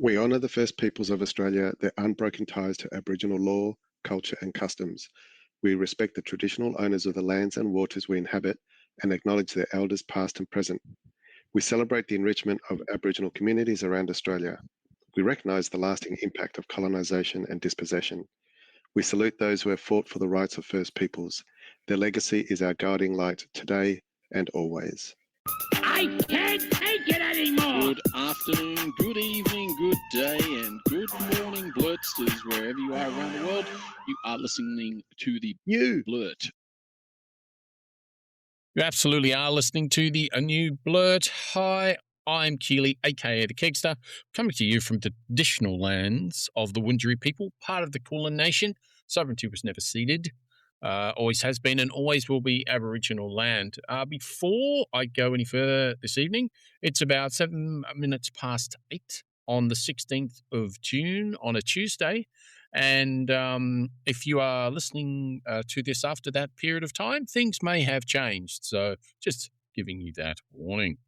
We honour the First Peoples of Australia, their unbroken ties to Aboriginal law, culture and customs. We respect the traditional owners of the lands and waters we inhabit and acknowledge their elders past and present. We celebrate the enrichment of Aboriginal communities around Australia. We recognise the lasting impact of colonisation and dispossession. We salute those who have fought for the rights of First Peoples. Their legacy is our guiding light today and always. I can't take it anymore! Good afternoon, good evening, good day, and good morning, Blurtstars, wherever you are around the world. You are listening to the new Blurt. You absolutely are listening to the new Blurt. Hi, I'm Keely, aka the Kegster, coming to you from the traditional lands of the Wurundjeri people, part of the Kulin Nation. Sovereignty was never ceded. Always has been and always will be Aboriginal land. Before I go any further this evening, it's about 7 minutes past 8 on the 16th of June on a Tuesday. And if you are listening to this after that period of time, things may have changed. So just giving you that warning.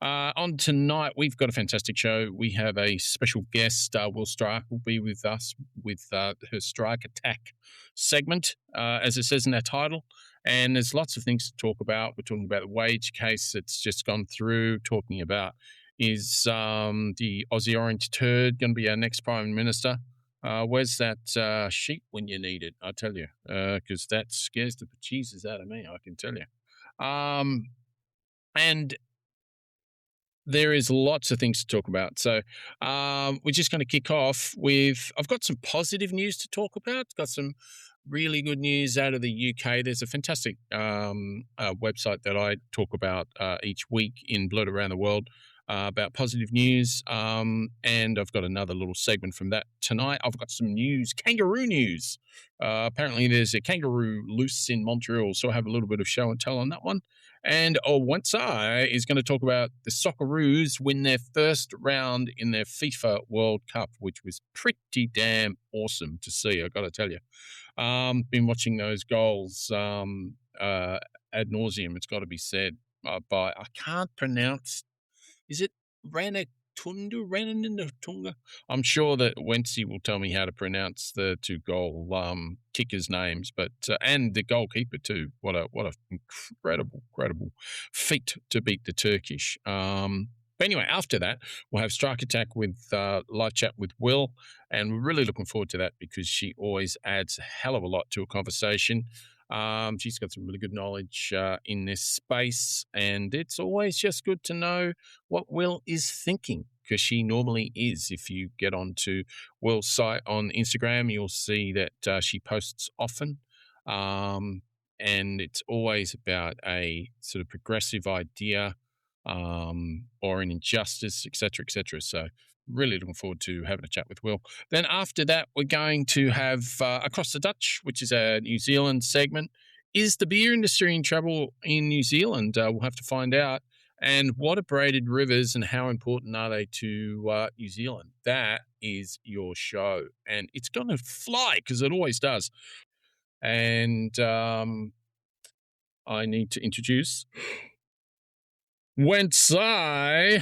On tonight, we've got a fantastic show. We have a special guest. Wil Stracke will be with us with her Strake Attack segment, as it says in our title. And there's lots of things to talk about. We're talking about the wage case that's just gone through, talking about is the Aussie Orange Turd going to be our next Prime Minister? Where's that sheep when you need it? I tell you, because that scares the bejesus out of me, I can tell you. And there is lots of things to talk about. So we're just going to kick off with, I've got some positive news to talk about. Got some really good news out of the UK. There's a fantastic website that I talk about each week in Blurt Around the World about positive news. And I've got another little segment from that tonight. I've got some news, kangaroo news. Apparently there's a kangaroo loose in Montreal, so I have a little bit of show and tell on that one. And Once is going to talk about the Socceroos win their first round in their FIFA World Cup, which was pretty damn awesome to see, I've got to tell you. Been watching those goals ad nauseum, it's got to be said, by, I can't pronounce, is it Ranatunga? I'm sure that Wency will tell me how to pronounce the two goal kickers' names, but and the goalkeeper too. What a incredible feat to beat the Turkish. But anyway, after that, we'll have Strake Attack with live chat with Wil, and we're really looking forward to that because she always adds a hell of a lot to a conversation. She's got some really good knowledge in this space, and it's always just good to know what Wil is thinking, because she normally is. If you get onto Wil's site on Instagram, you'll see that she posts often, and it's always about a sort of progressive idea or an injustice, etc., etc. So really looking forward to having a chat with Wil. Then after that, we're going to have Across the Dutch, which is a New Zealand segment. Is the beer industry in trouble in New Zealand? We'll have to find out. And what are braided rivers and how important are they to New Zealand? That is your show. And it's going to fly because it always does. And I need to introduce Wency.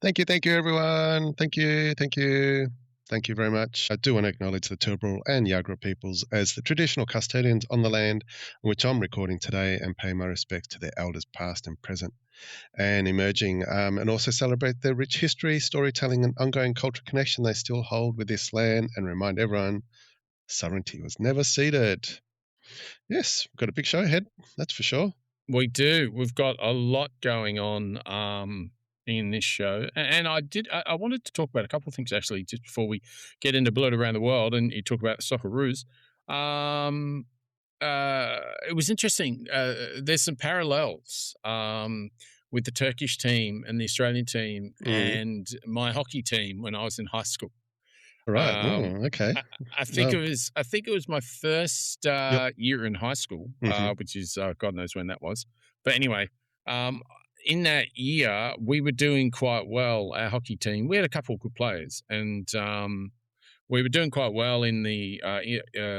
Thank you, everyone. Thank you very much. I do want to acknowledge the Turrbal and Yagra peoples as the traditional custodians on the land on which I'm recording today, and pay my respects to their elders past and present and emerging, and also celebrate their rich history, storytelling and ongoing cultural connection they still hold with this land, and remind everyone sovereignty was never ceded. Yes, we've got a big show ahead, that's for sure. We do. We've got a lot going on in this show, and I wanted to talk about a couple of things actually just before we get into Blurt Around the World and you talk about the Socceroos. It was interesting. There's some parallels with the Turkish team and the Australian team and my hockey team when I was in high school. Right. Okay. I think it was my first year in high school, which is God knows when that was. But anyway, in that year, we were doing quite well, our hockey team. We had a couple of good players, and we were doing quite well in the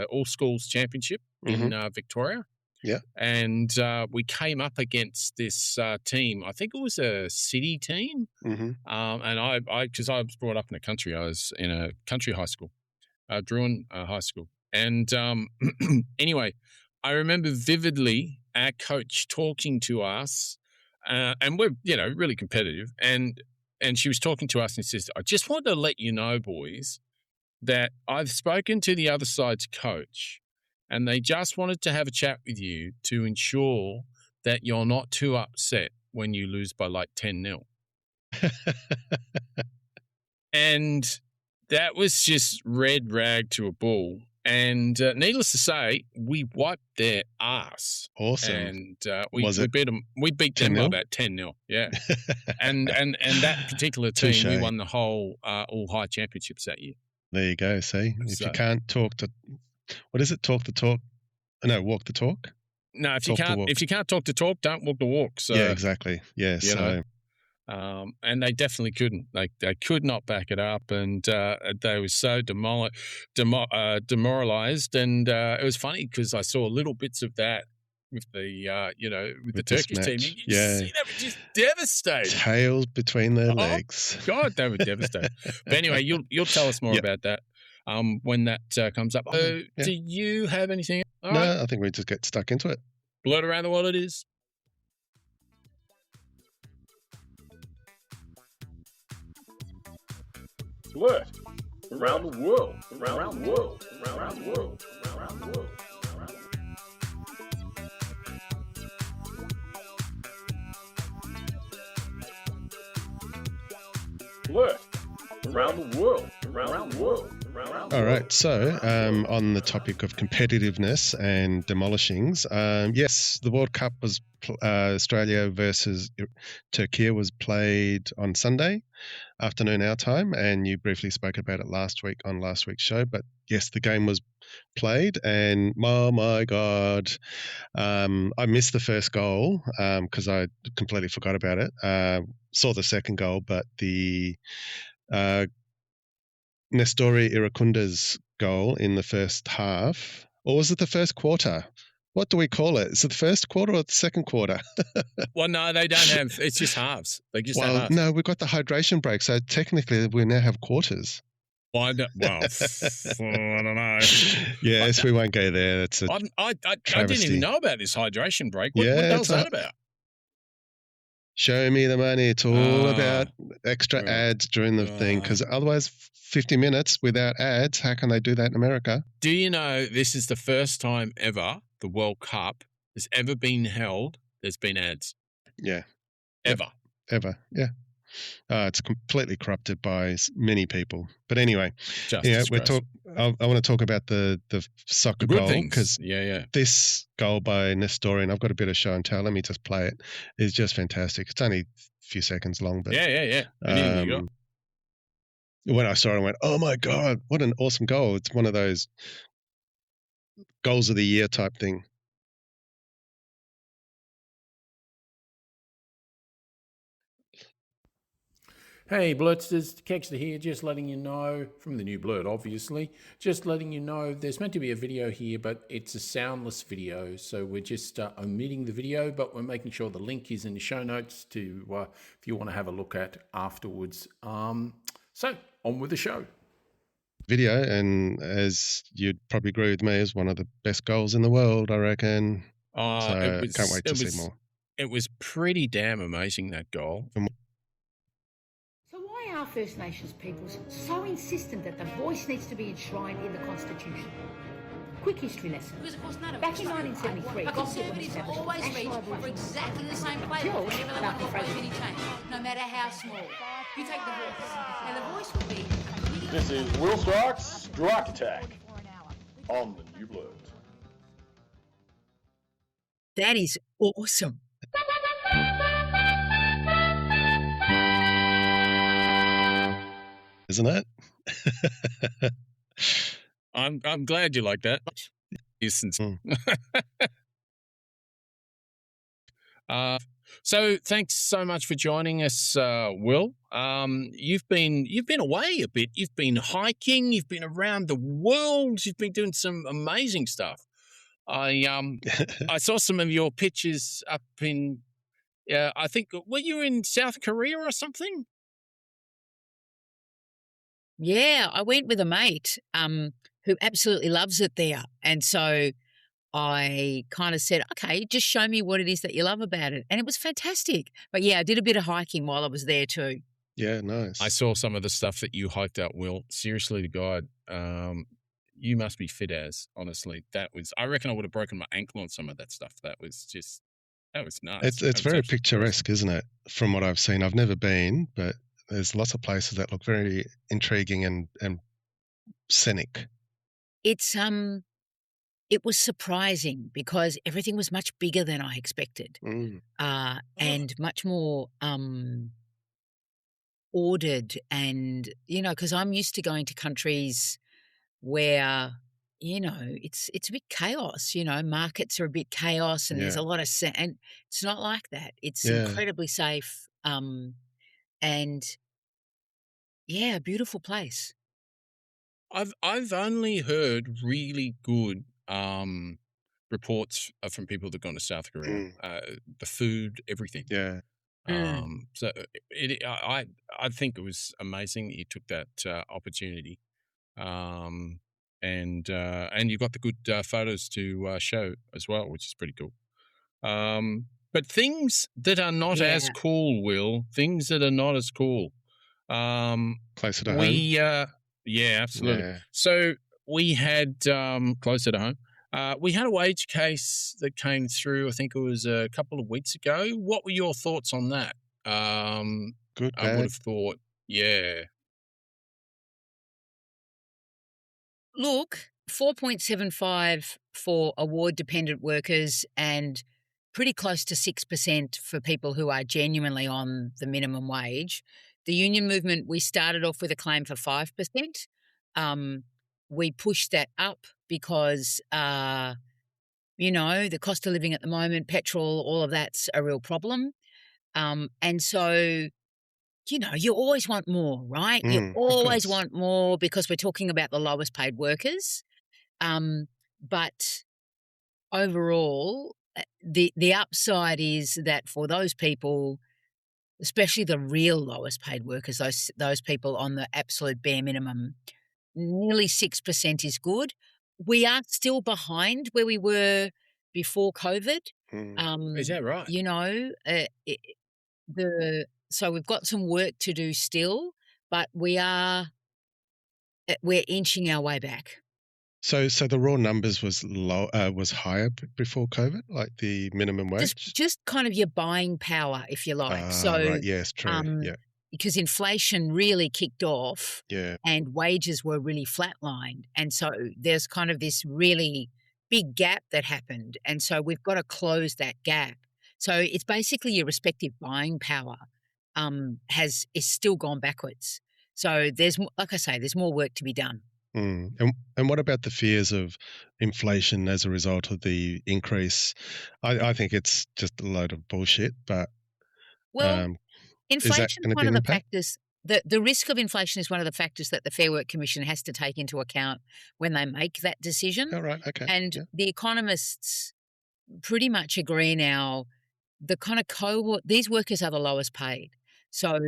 All Schools Championship in Victoria. Yeah. And we came up against this team. I think it was a city team. Mm-hmm. And because I was brought up in the country, I was in a country high school, Druin High School. And anyway, I remember vividly our coach talking to us, and we're, really competitive. And she was talking to us and says, I just want to let you know, boys, that I've spoken to the other side's coach and they just wanted to have a chat with you to ensure that you're not too upset when you lose by like 10-0. And that was just red rag to a bull. And needless to say, we wiped their ass. Awesome. And we beat them. We beat them by about 10-0. Yeah. and that particular team, Touché. we won the whole all high championships that year. There you go. See, if you can't talk to, what is it? Talk the talk. No, walk the talk. No, if you can't talk the talk, don't walk the walk. So yeah, exactly. Yeah. And they definitely couldn't. They could not back it up, and they were so demoralized. And it was funny because I saw little bits of that with the with the Turkish team. You just see they were just devastated, tails between their legs. God, they were devastated. But anyway, you'll tell us more about that when that comes up. Do you have anything? All right. I think we just get stuck into it. Blurt around the world it is. Blurt around the world, around the world, around the world, around the world. Blurt around the world, around the world. All right, so on the topic of competitiveness and demolishings, yes, the World Cup was Australia versus Turkey was played on Sunday afternoon our time, and you briefly spoke about it last week on last week's show. But yes, the game was played, and oh my God, I missed the first goal because I completely forgot about it. Saw the second goal, but the Nestori Irakunda's goal in the first half, or was it the first quarter? What do we call it? Is it the first quarter or the second quarter? Well, no, they don't have. It's just halves. They just have halves. No, we've got the hydration break, so technically we now have quarters. Well, I don't know. Yes, we won't go there. That's I didn't even know about this hydration break. What the hell's that about? Show me the money. It's all about extra ads during the thing, because otherwise 50 minutes without ads, how can they do that in America? Do you know this is the first time ever the World Cup has ever been held, there's been ads? Yeah. Ever. Ever, yeah. It's completely corrupted by many people. But anyway, I want to talk about the soccer goal, because this goal by Nestori, and I've got a bit of show and tell, let me just play it, is just fantastic. It's only a few seconds long. But when I saw it, I went, oh my God, what an awesome goal. It's one of those goals of the year type thing. Hey Blurtstars, Kexter here, just letting you know, from the new Blurt obviously, just letting you know there's meant to be a video here, but it's a soundless video, so we're just omitting the video, but we're making sure the link is in the show notes to if you want to have a look at afterwards. So, on with the show. Video, and as you'd probably agree with me, is one of the best goals in the world, I reckon. Can't wait to see more. It was pretty damn amazing, that goal. Are First Nations peoples so insistent that the voice needs to be enshrined in the Constitution? Quick history lesson. Because of course none of Back in 1973, Conservatives always reach for exactly the same playbook whenever they want to propose any change, no matter how small. You take the voice. Now the voice will be... This is Wil Stracke's Strake Attack on the new Blurt. That is awesome. Isn't it? I'm glad you like that. So thanks so much for joining us, Wil. You've been away a bit. You've been hiking. You've been around the world. You've been doing some amazing stuff. I saw some of your pictures up in. I think were you in South Korea or something? Yeah, I went with a mate who absolutely loves it there. And so I kind of said, okay, just show me what it is that you love about it. And it was fantastic. But yeah, I did a bit of hiking while I was there too. Yeah, nice. I saw some of the stuff that you hiked up, Wil. Seriously to God, you must be fit as, honestly. I reckon I would have broken my ankle on some of that stuff. That was nuts. It's very picturesque, isn't it? From what I've seen. I've never been, but there's lots of places that look very intriguing and scenic. It was surprising because everything was much bigger than I expected, and much more ordered. And because I'm used to going to countries where it's a bit chaos. Markets are a bit chaos, and there's a lot of and it's not like that. It's incredibly safe, and a beautiful place. I've only heard really good reports from people that have gone to South Korea. The food, everything. Yeah. So I think it was amazing that you took that opportunity, and you got the good photos to show as well, which is pretty cool. But things that are not as cool, Wil. Things that are not as cool. Closer to home. Yeah, absolutely. Yeah. So we had closer to home. We had a wage case that came through. I think it was a couple of weeks ago. What were your thoughts on that? Good. I would have thought, Look, 4.75 for award-dependent workers and pretty close to 6% for people who are genuinely on the minimum wage. The union movement, we started off with a claim for 5%. We pushed that up because, the cost of living at the moment, petrol, all of that's a real problem. And so, you always want more, right? You always want more because we're talking about the lowest paid workers. But overall, the upside is that for those people, especially the real lowest paid workers, those people on the absolute bare minimum, nearly 6% is good. We are still behind where we were before COVID. Is that right? So we've got some work to do still, but we're inching our way back. So the raw numbers was higher before COVID, like the minimum wage? Just kind of your buying power, if you like. Right, yes, true. Because inflation really kicked off, and wages were really flatlined, and so there's kind of this really big gap that happened, and so we've got to close that gap. So it's basically your respective buying power is still gone backwards. So there's, like I say, there's more work to be done. And what about the fears of inflation as a result of the increase? I think it's just a load of bullshit, but inflation is one of the factors. The risk of inflation is one of the factors that the Fair Work Commission has to take into account when they make that decision. Oh, right, okay. And the economists pretty much agree now, the kind of cohort, these workers are the lowest paid. So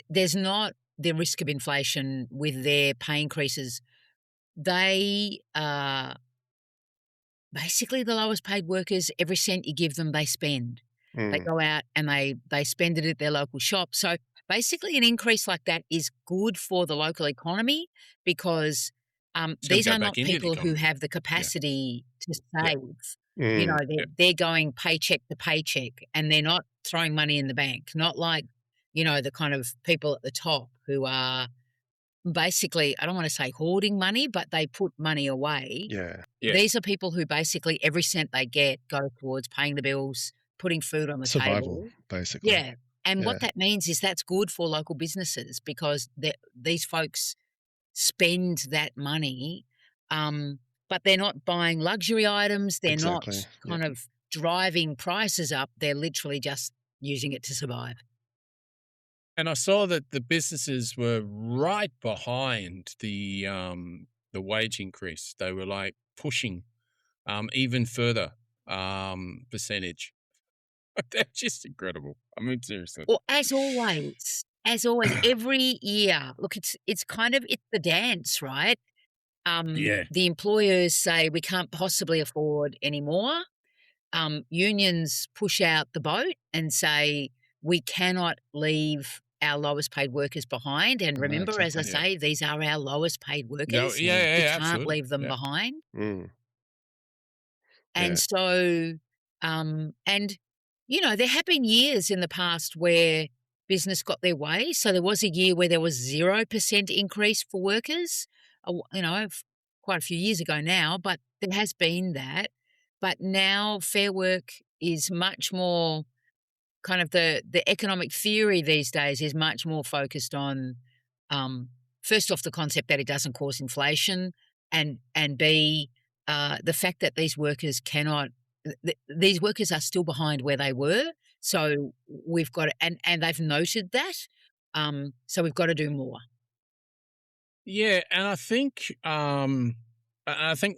there's not the risk of inflation with their pay increases. They are basically the lowest paid workers. Every cent you give them, they spend. They go out and they spend it at their local shop. So basically an increase like that is good for the local economy because these are not people who have the capacity to save. They're going paycheck to paycheck and they're not throwing money in the bank, not like, the kind of people at the top who are basically, I don't want to say hoarding money, but they put money away. Yeah. These are people who basically every cent they get go towards paying the bills, putting food on the table. Basically. Yeah. And what that means is that's good for local businesses because these folks spend that money, but they're not buying luxury items. They're not kind of driving prices up. They're literally just using it to survive. And I saw that the businesses were right behind the wage increase. They were like pushing even further percentage. That's just incredible. I mean, seriously. Well, as always, every year, look, it's the dance, right? Yeah. The employers say we can't possibly afford any more. Unions push out the boat and say we cannot leave our lowest paid workers behind. And remember, as I say, these are our lowest paid workers. No, yeah, you can't absolutely. leave them behind. Mm. And so, and, you know, there have been years in the past where business got their way. So there was a year where there was 0% increase for workers, you know, quite a few years ago now, but there has been that. But now Fair Work is much more kind of the economic theory these days is much more focused on, first off, the concept that it doesn't cause inflation, and B, the fact that these workers these workers are still behind where they were. So we've got, and they've noted that. So we've got to do more. Yeah, and I think,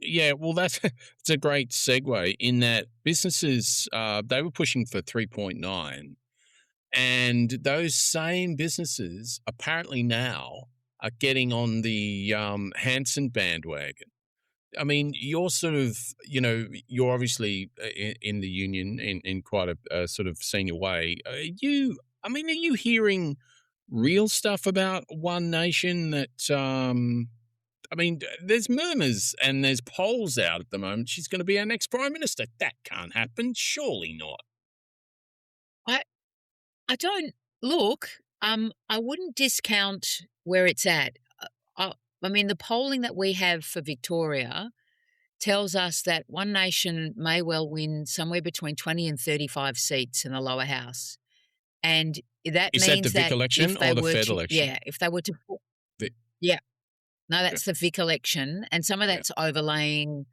yeah, well, it's a great segue in that businesses, they were pushing for 3.9, and those same businesses apparently now are getting on the Hanson bandwagon. I mean, you're sort of, you know, you're obviously in the union in quite a sort of senior way. Are you hearing real stuff about One Nation that, I mean, there's murmurs and there's polls out at the moment. She's going to be our next Prime Minister. That can't happen. Surely not. I don't look. I wouldn't discount where it's at. I mean, the polling that we have for Victoria tells us that One Nation may well win somewhere between 20 and 35 seats in the lower house. And that Is means that the Vic election or the Fed election? Yeah, if they were to... No, that's the Vic election. And some of that's overlaying...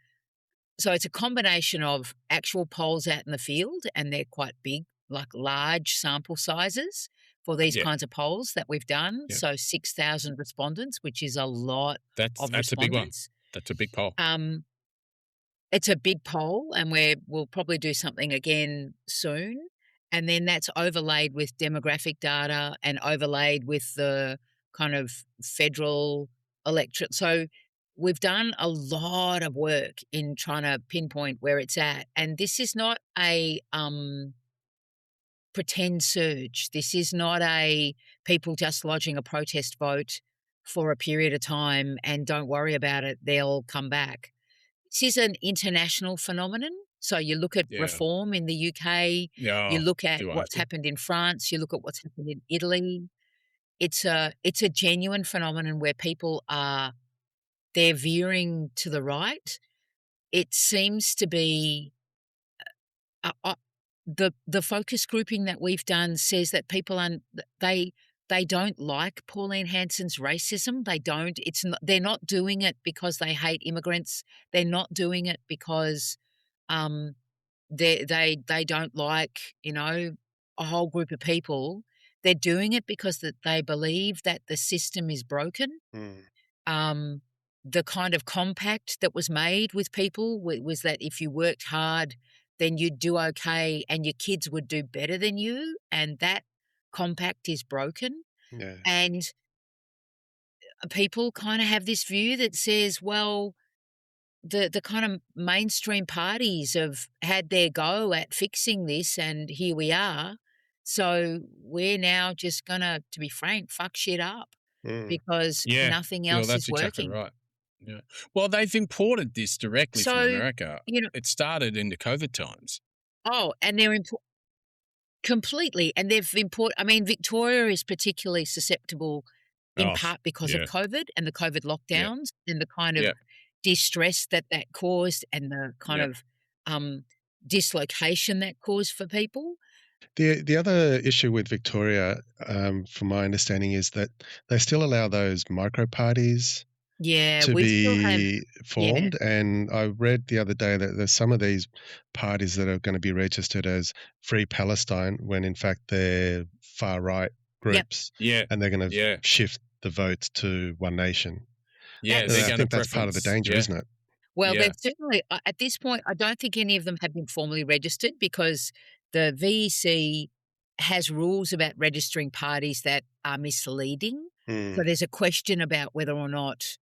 So it's a combination of actual polls out in the field, and they're quite big, like large sample sizes for these kinds of polls that we've done. So 6,000 respondents, which is a lot of respondents. That's a big one. That's a big poll. It's a big poll, and we'll probably do something again soon. And then that's overlaid with demographic data and overlaid with the kind of federal electorate. So we've done a lot of work in trying to pinpoint where it's at. And this is not a pretend surge. This is not a people just lodging a protest vote for a period of time and don't worry about it, they'll come back. This is an international phenomenon. So you look at reform in the UK, you look at what's happened in France, you look at what's happened in Italy. It's a genuine phenomenon where people they're veering to the right. It seems to be the focus grouping that we've done says that people they don't like Pauline Hanson's racism. They don't. They're not doing it because they hate immigrants. They're not doing it because they don't like, you know, a whole group of people. They're doing it because they believe that the system is broken. The kind of compact that was made with people was that if you worked hard, then you'd do okay and your kids would do better than you, and that compact is broken. And people kind of have this view that says, well, the kind of mainstream parties have had their go at fixing this, and here we are. So we're now just going to be frank, fuck shit up because nothing else is working. Exactly right. Yeah. Well, they've imported this directly from America. You know, it started in the COVID times. Oh, and they're completely, and they've imported. I mean, Victoria is particularly susceptible in part because of COVID and the COVID lockdowns and the kind of distress that caused and the kind of dislocation that caused for people. The other issue with Victoria, from my understanding, is that they still allow those micro parties to be formed. And I read the other day that there's some of these parties that are going to be registered as Free Palestine when in fact they're far right groups. And they're going to shift the votes to One Nation. Yeah, I think that's part of the danger, isn't it? Well, Yeah. they've certainly, at this point, I don't think any of them have been formally registered because the VEC has rules about registering parties that are misleading. So there's a question about whether or not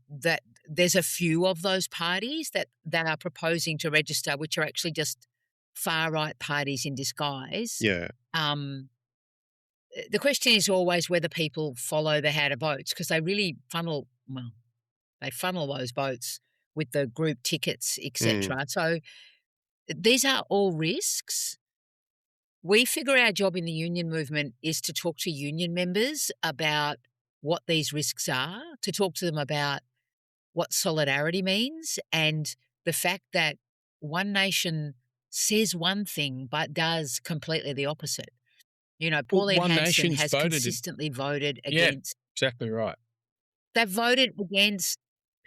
that there's a few of those parties that are proposing to register, which are actually just far-right parties in disguise. Yeah. The question is always whether people follow the how to votes because they really funnel those votes with the group tickets, etc. So these are all risks. We figure our job in the union movement is to talk to union members about what these risks are, to talk to them about what solidarity means and the fact that One Nation says one thing but does completely the opposite. You know, Pauline One Hanson Nation's has consistently voted against. Exactly right. They've voted against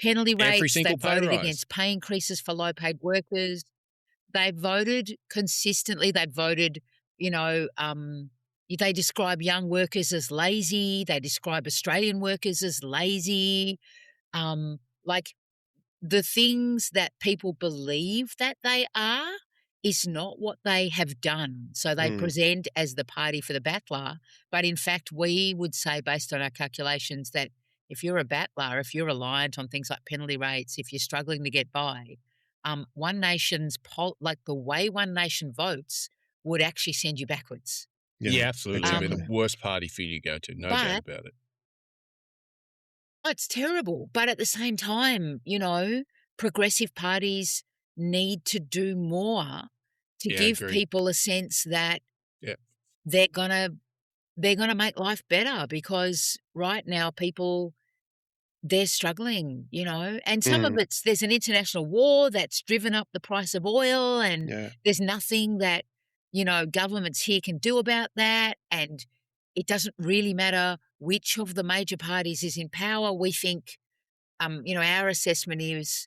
penalty Every rates. single They've pay voted rise. against pay increases for low-paid workers. They've voted consistently. They've voted, they describe young workers as lazy. They describe Australian workers as lazy. Like the things that people believe that they are is not what they have done. So they present as the party for the battler. But in fact, we would say, based on our calculations, that if you're a battler, if you're reliant on things like penalty rates, if you're struggling to get by, One Nation's the way One Nation votes would actually send you backwards. Yeah, absolutely. It'd be the worst party for you to go to, no doubt about it. It's terrible. But at the same time, progressive parties need to do more to give people a sense that they're gonna make life better because right now they're struggling, and some of there's an international war that's driven up the price of oil and there's nothing that, governments here can do about that. And it doesn't really matter which of the major parties is in power. We think, our assessment is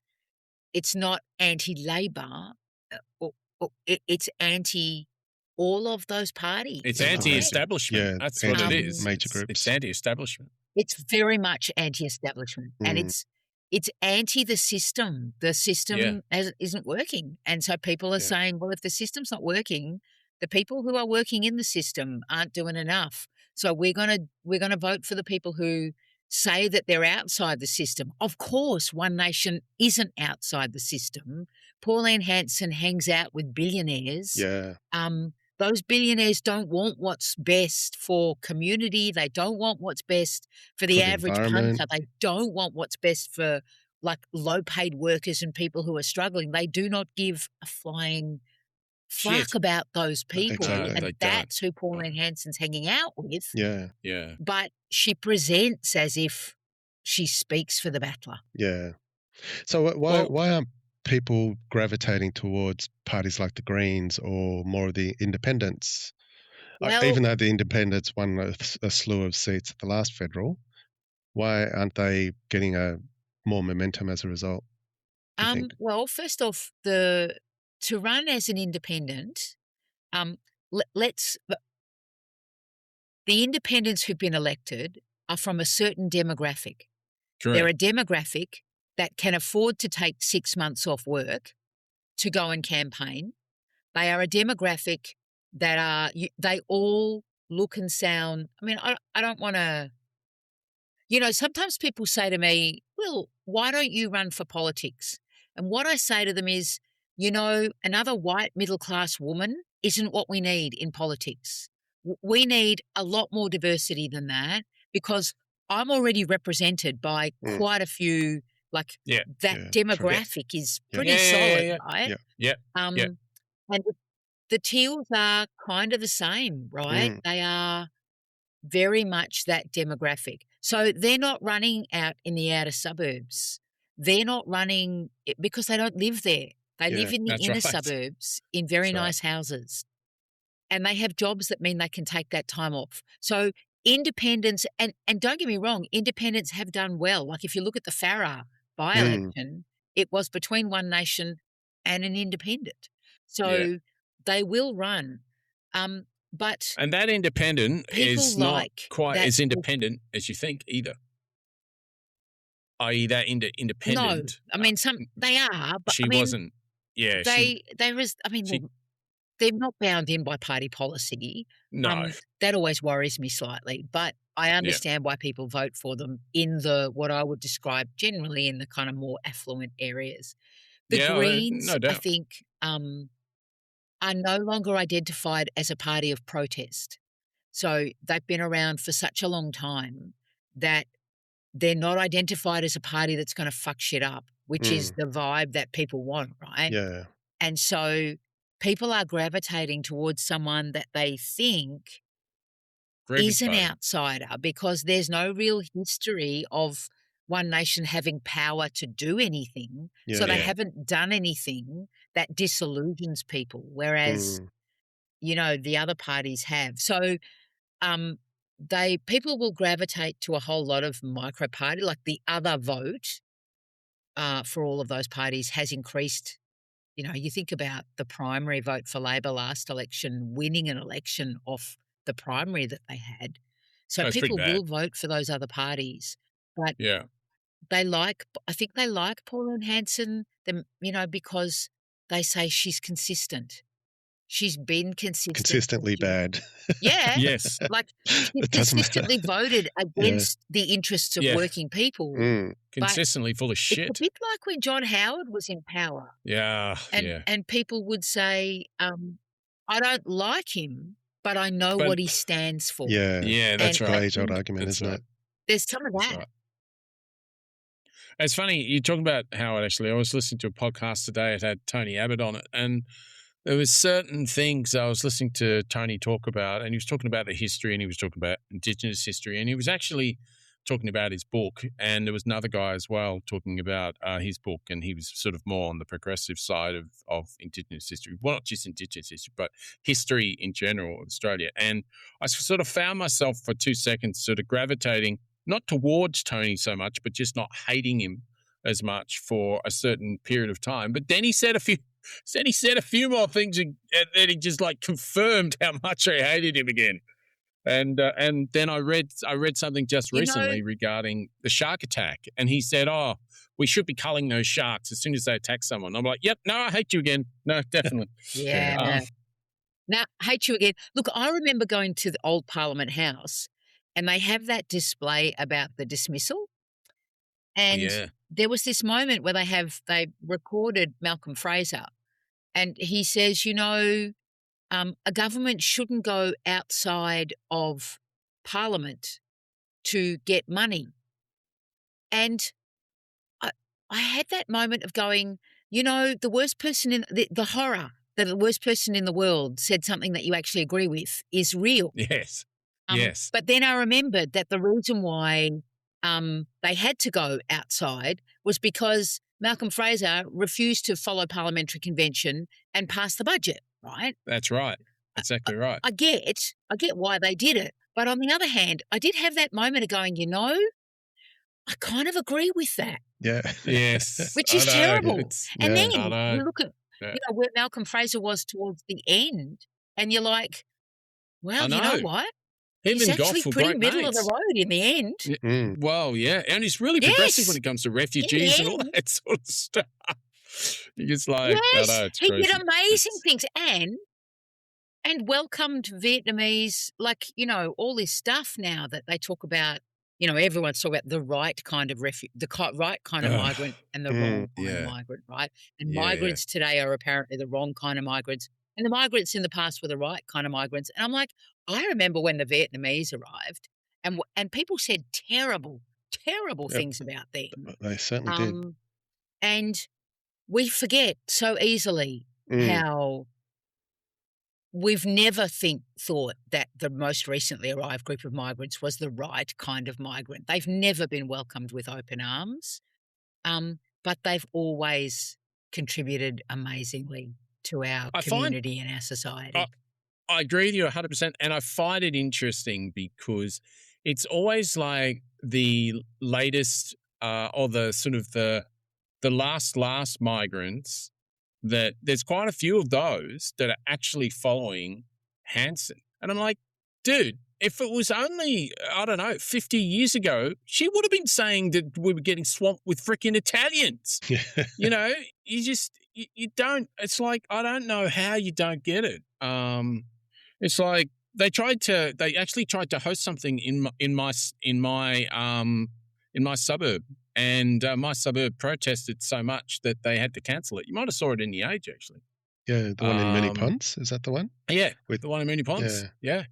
it's not anti-Labor, it's anti all of those parties. It's anti-establishment. Yeah, that's what it is. Major groups. It's anti-establishment. It's very much anti-establishment, and it's anti the system. The system isn't working, and so people are saying, well, if the system's not working, the people who are working in the system aren't doing enough. So we're gonna vote for the people who say that they're outside the system. Of course, One Nation isn't outside the system. Pauline Hanson hangs out with billionaires. Yeah. Those billionaires don't want what's best for community. They don't want what's best for the average punter. They don't want what's best for low-paid workers and people who are struggling. They do not give a flying fuck about those people. Exactly. And that's who Pauline Hanson's hanging out with. Yeah. Yeah. But she presents as if she speaks for the battler. Yeah. So why aren't people gravitating towards parties like the Greens or more of the independents? Even though the independents won a slew of seats at the last federal, why aren't they getting more momentum as a result? Well, first off, to run as an independent, the independents who've been elected are from a certain demographic. Correct. They're a demographic that can afford to take 6 months off work to go and campaign. They are a demographic that they all look and sound. I mean, I don't want to, sometimes people say to me, Wil, why don't you run for politics? And what I say to them is, another white middle-class woman isn't what we need in politics. We need a lot more diversity than that because I'm already represented by quite a few, demographic is pretty solid, right? Yeah. And the Teals are kind of the same, right? They are very much that demographic. So they're not running out in the outer suburbs. They're not running because they don't live there. They live in the inner suburbs in very nice houses. And they have jobs that mean they can take that time off. So independents, and don't get me wrong, independents have done well. Like if you look at the Farah by-election, it was between One Nation and an independent. So they will run. And that independent is not quite as independent as you think either. i.e. that independent. No, I mean they are, but She wasn't. Yeah, they're not bound in by party policy. No. That always worries me slightly, but I understand why people vote for them in what I would describe generally in the kind of more affluent areas. The Greens, no doubt. I think, are no longer identified as a party of protest. So they've been around for such a long time that they're not identified as a party that's going to fuck shit up, which is the vibe that people want, right? Yeah. And so people are gravitating towards someone that they think is an outsider because there's no real history of One Nation having power to do anything. So they haven't done anything that disillusions people, whereas, the other parties have. So people will gravitate to a whole lot of micro party, like the other vote for all of those parties has increased. You think about the primary vote for Labor last election, winning an election off the primary that they had. So people will vote for those other parties. But I think they like Pauline Hanson, because they say she's consistent. She's been consistent. Consistently bad. Yeah. Yes. Like she's consistently voted against the interests of working people. Consistently full of shit. It's a bit like when John Howard was in power. Yeah. And people would say, I don't like him, but I know what he stands for. Yeah. Yeah, that's right. Age old argument, isn't it? There's some of that. Right. It's funny, you're talking about Howard, actually. I was listening to a podcast today. It had Tony Abbott on it, and there was certain things I was listening to Tony talk about, and he was talking about the history, and he was talking about Indigenous history, and he was actually talking about his book, and there was another guy as well talking about his book, and he was sort of more on the progressive side of Indigenous history. Well, not just Indigenous history, but history in general of Australia. And I sort of found myself for 2 seconds sort of gravitating, not towards Tony so much, but just not hating him as much for a certain period of time. But then he said a few more things, and then he just like confirmed how much I hated him again. And then I read something just recently regarding the Strake Attack, and he said, "Oh, we should be culling those sharks as soon as they attack someone." I'm like, "Yep, no, I hate you again. No, definitely." Now, hate you again. Look, I remember going to the old Parliament House, and they have that display about the dismissal. And there was this moment where they recorded Malcolm Fraser, and he says, a government shouldn't go outside of Parliament to get money. And I had that moment of going, the worst person in the horror that the worst person in the world said something that you actually agree with is real. Yes. But then I remembered that the reason why they had to go outside was because Malcolm Fraser refused to follow parliamentary convention and pass the budget, right? That's right. Exactly right. I get why they did it. But on the other hand, I did have that moment of going, I kind of agree with that. Yeah. Yes. Which is terrible. And then you look at where Malcolm Fraser was towards the end, and you're like, well, you know what? He's actually pretty middle of the road in the end. Well, yeah. And he's really progressive when it comes to refugees and all that sort of stuff. You're just like, it's he crazy. did amazing things and welcomed Vietnamese, all this stuff now that they talk about. Everyone's talking about the right kind of the right kind of migrant and the wrong kind of migrant, right? And migrants today are apparently the wrong kind of migrants. And the migrants in the past were the right kind of migrants. And I'm like, I remember when the Vietnamese arrived and people said terrible things about them. They certainly did. And we forget so easily how we've never thought that the most recently arrived group of migrants was the right kind of migrant. They've never been welcomed with open arms, but they've always contributed amazingly to our community and our society. I agree with you 100%, and I find it interesting because it's always like the latest or the sort of the last migrants, that there's quite a few of those that are actually following Hanson. And I'm like, dude, if it was only, I don't know, 50 years ago, she would have been saying that we were getting swamped with freaking Italians. You know, you don't, it's like, I don't know how you don't get it. It's like they actually tried to host something in my suburb, and my suburb protested so much that they had to cancel it. You might have saw it in The Age, actually. Yeah, the one in Mooney Ponds, is that the one? Yeah, the one in Mooney Ponds. Yeah.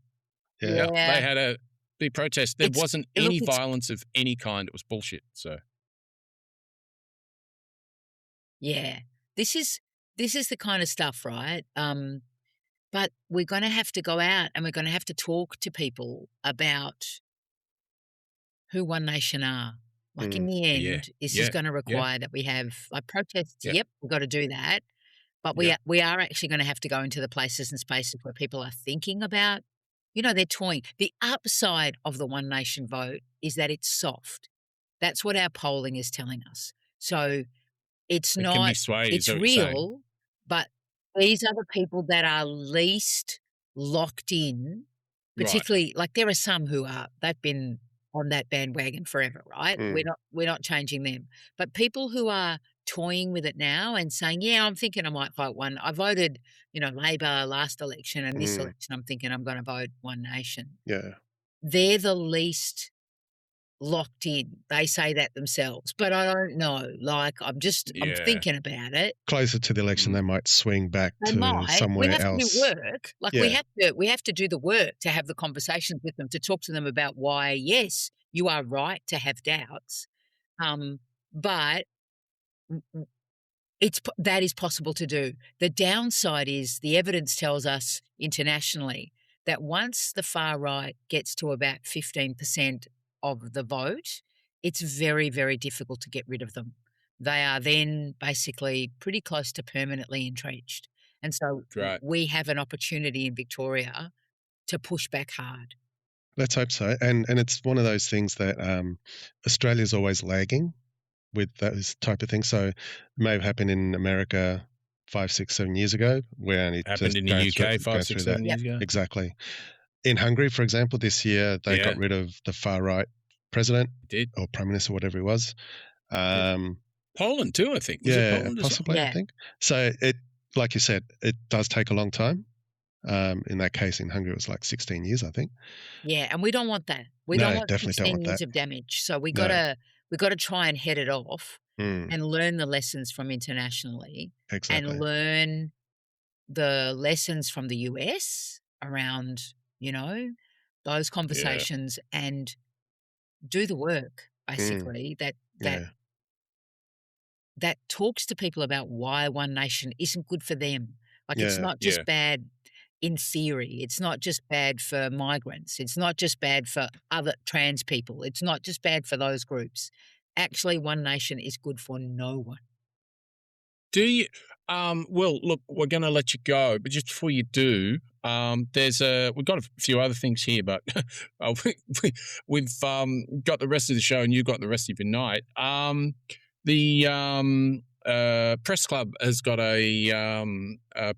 Yeah. They had a big protest. There wasn't any violence of any kind. It was bullshit. So, yeah, this is the kind of stuff, right? But we're going to have to go out and we're going to have to talk to people about who One Nation are. Like in the end, this is going to require that we have like protests. Yep, we've got to do that. But we are actually going to have to go into the places and spaces where people are thinking about, you know, they're toying. The upside of the One Nation vote is that it's soft. That's what our polling is telling us. So it's it not, can be swayed, it's real, but these are the people that are least locked in, particularly like there are some who are, they've been on that bandwagon forever, right? We're not changing them. But people who are toying with it now and saying, yeah, I'm thinking I might vote one. I voted, you know, Labor last election, and this election I'm thinking I'm going to vote One Nation. Yeah. They're the least locked in. They say that themselves, but I don't know. Like I'm thinking about it. Closer to the election, they might swing back to somewhere we have else. To do work. Like we have to do the work to have the conversations with them, to talk to them about why, yes, you are right to have doubts. But that is possible to do. The downside is the evidence tells us internationally that once the far right gets to about 15% of the vote, it's very, very difficult to get rid of them. They are then basically pretty close to permanently entrenched. And so we have an opportunity in Victoria to push back hard. Let's hope so. And it's one of those things that Australia's always lagging with those type of things. So it may have happened in America 5, 6, 7 years ago. We're only happened in the UK 5, 6, 7 years ago. Exactly. In Hungary, for example, this year they got rid of the far right president or prime minister, whatever he was. Poland too, I think. Was it Poland possibly, I think. So it, like you said, it does take a long time. In that case, in Hungary, it was like 16 years, I think. Yeah, and we don't want that. We don't want 16 years of damage. So we got to try and head it off and learn the lessons from internationally and learn the lessons from the US around, you know, those conversations and do the work, basically, that talks to people about why One Nation isn't good for them. Like it's not just bad in theory. It's not just bad for migrants. It's not just bad for other trans people. It's not just bad for those groups. Actually, One Nation is good for no one. Do you? Well, look, we're going to let you go, but just before you do, we've got a few other things here, but we've got the rest of the show and you've got the rest of your night. The Press Club has got a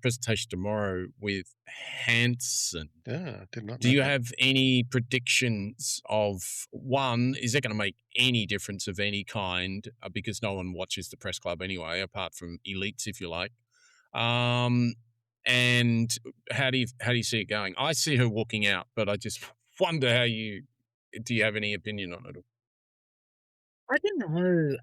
presentation tomorrow with Hanson. Yeah, I did not. Do you have any predictions of, one, is that going to make any difference of any kind? Because no one watches the Press Club anyway, apart from elites, if you like. And how do you see it going? I see her walking out, but I just wonder do you have any opinion on it? I don't know.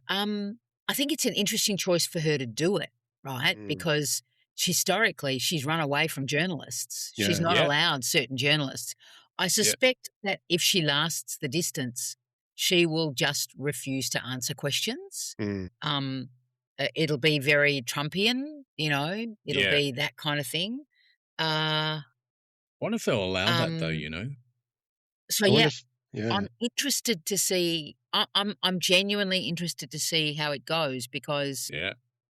I think it's an interesting choice for her to do it, right? Because historically she's run away from journalists. She's not allowed certain journalists. I suspect that if she lasts the distance, she will just refuse to answer questions. It'll be very Trumpian, you know. It'll be that kind of thing. What if they'll allow that though, you know? So I'm interested to see. I'm genuinely interested to see how it goes because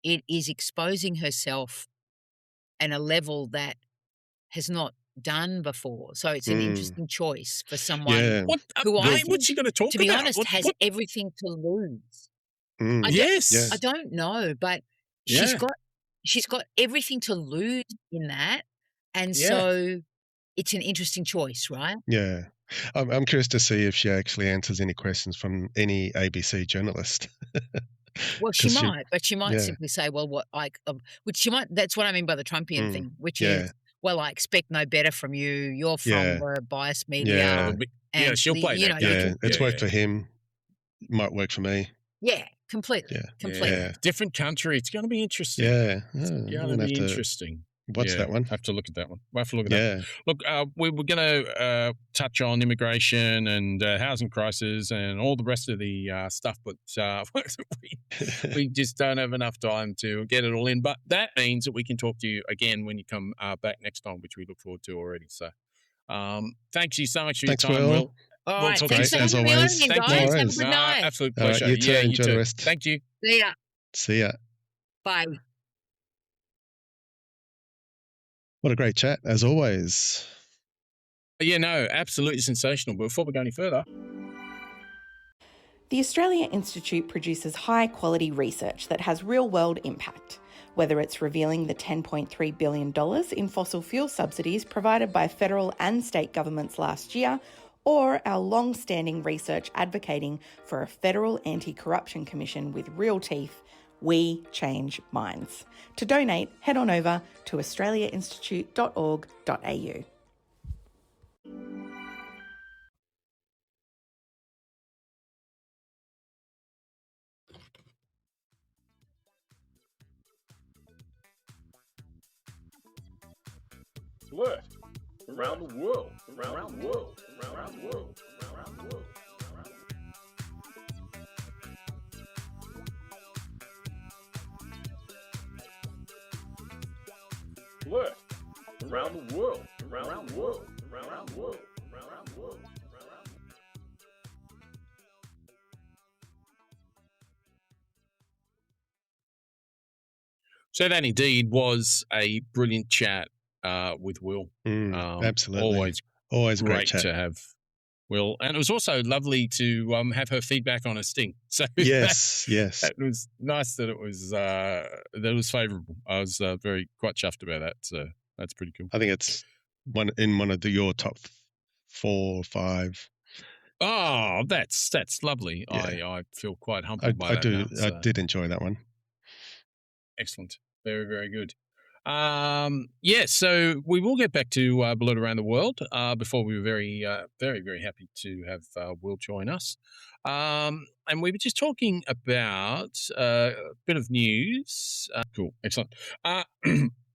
it is exposing herself at a level that has not done before. So it's an interesting choice for someone who what's she going to talk about? To be honest, has everything to lose. I don't know, but she's got everything to lose in that, and so it's an interesting choice, right? Yeah. I'm curious to see if she actually answers any questions from any ABC journalist. Well, she 'Cause might, but she might yeah. simply say, "Well, what I," which she might. That's what I mean by the Trumpian thing, which yeah. is, "Well, I expect no better from you. You're from Yeah. the biased Yeah. media." Yeah, and she'll play that. Yeah, it's Yeah, worked for him. Might work for me. Yeah, completely. Yeah. Completely. Yeah. Different country. It's going to be interesting. Yeah. It's I'm going to gonna be have to interesting. watch that one. Have to look at that one. We'll have to look at that. Yeah. Look, we were going to touch on immigration and housing crisis and all the rest of the stuff, but we just don't have enough time to get it all in. But that means that we can talk to you again when you come back next time, which we look forward to already. So thanks you so much for Thanks, your time, Will. All We'll right, talk thanks to for as having me on always. again, Thank guys. you. Have a good night. Absolute All right, pleasure. you too. Enjoy the rest. Thank you. See ya. See ya. Bye. What a great chat, as always. Yeah, no, absolutely sensational. But before we go any further, The Australia Institute produces high-quality research that has real-world impact, whether it's revealing the $10.3 billion in fossil fuel subsidies provided by federal and state governments last year, or our long-standing research advocating for a federal anti-corruption commission with real teeth. We change minds. To donate, head on over to australiainstitute.org.au. Blurt. Around the world. Around the world. Around the world. Around the world. Blurt. Around the world. Around the world. Around the world. Around the world. so that indeed was a brilliant chat with Will. Absolutely. Always a great great chat. to have Will, and it was also lovely to have her feedback on a sting. So Yes, yes. that was nice that it was favourable. I was quite chuffed about that. So that's pretty cool. I think it's one of your top 4 or 5. Oh, that's lovely. Yeah. I feel quite humbled by I that. do. Now, so. I did enjoy that one. Excellent. Very, very good. So we will get back to Blurt Around the World. Before we were very, very, very happy to have Will join us. And we were just talking about a bit of news. Cool. Excellent.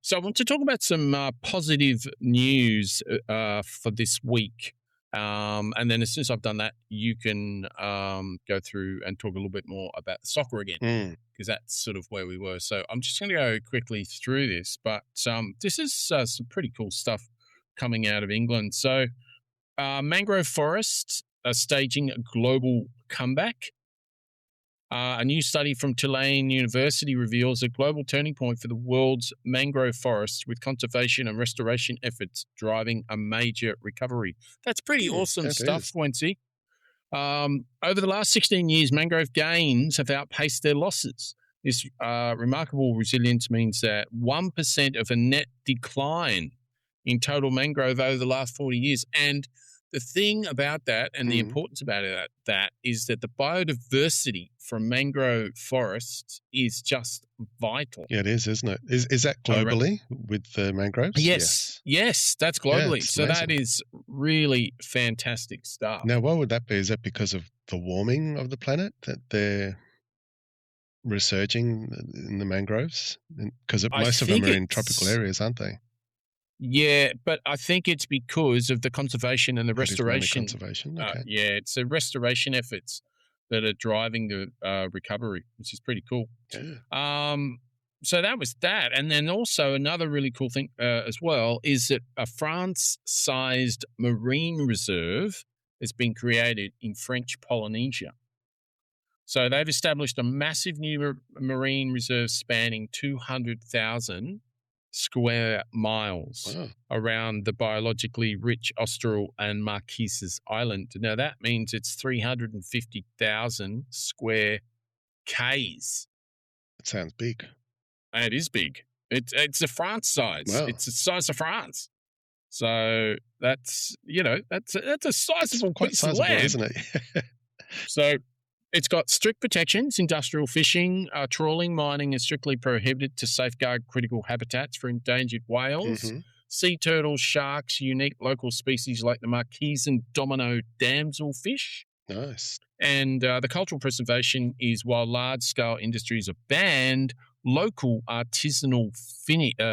So I want to talk about some positive news for this week. And then as soon as I've done that, you can go through and talk a little bit more about soccer again, because that's sort of where we were. So I'm just going to go quickly through this, but this is some pretty cool stuff coming out of England. So mangrove forests are staging a global comeback. A new study from Tulane University reveals a global turning point for the world's mangrove forests, with conservation and restoration efforts driving a major recovery. That's pretty awesome stuff, Wency. Over the last 16 years, mangrove gains have outpaced their losses. This remarkable resilience means that 1% of a net decline in total mangrove over the last 40 years. And the thing about that, and the importance about that is that the biodiversity from mangrove forests is just vital. Yeah, it is, isn't it? Is that globally with the mangroves? Yes, that's globally. it's So amazing. that is really fantastic stuff. Now, what would that be? Is that because of the warming of the planet that they're resurging in the mangroves? Because most of them are in tropical areas, aren't they? Yeah, but I think it's because of the conservation and the restoration. Conservation. Okay. It's the restoration efforts that are driving the recovery, which is pretty cool. Yeah. So that was that. And then also another really cool thing as well is that a France-sized marine reserve has been created in French Polynesia. So they've established a massive new marine reserve spanning 200,000 square miles around the biologically rich Austral and Marquises Island. Now, that means it's 350,000 square Ks. That sounds big. And it is big. It's a France size. Wow. It's the size of France. So that's a sizable Quite piece of sizable, land, isn't it? So it's got strict protections. Industrial fishing, trawling, mining is strictly prohibited to safeguard critical habitats for endangered whales, Mm-hmm. sea turtles, sharks, unique local species like the Marquesan domino damselfish. Nice. And the cultural preservation is while large-scale industries are banned, local artisanal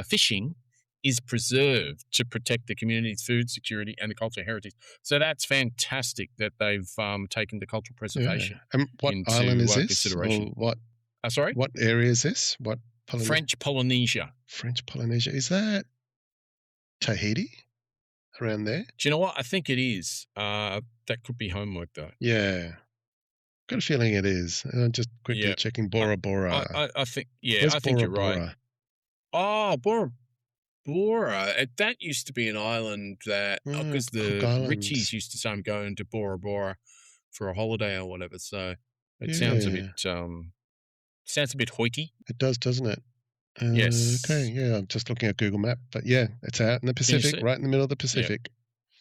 fishing is preserved to protect the community's food security and the cultural heritage. So that's fantastic that they've taken the cultural preservation. Yeah. And what into island is this? consideration. Or what? Sorry? What area is this? What French Polynesia. French Polynesia. Is that Tahiti? Around there? Do you know what? I think it is. That could be homework, though. Yeah. Got a feeling it is. Just quickly checking Bora Bora. I think, Where's I think Bora you're right. Bora? Oh, Bora Bora. That used to be an island that, because the Richies used to say I'm going to Bora Bora for a holiday or whatever. So it sounds a bit hoity. It does, doesn't it? Yes. Okay, yeah, I'm just looking at Google Map, but yeah, it's out in the Pacific, right in the middle of the Pacific.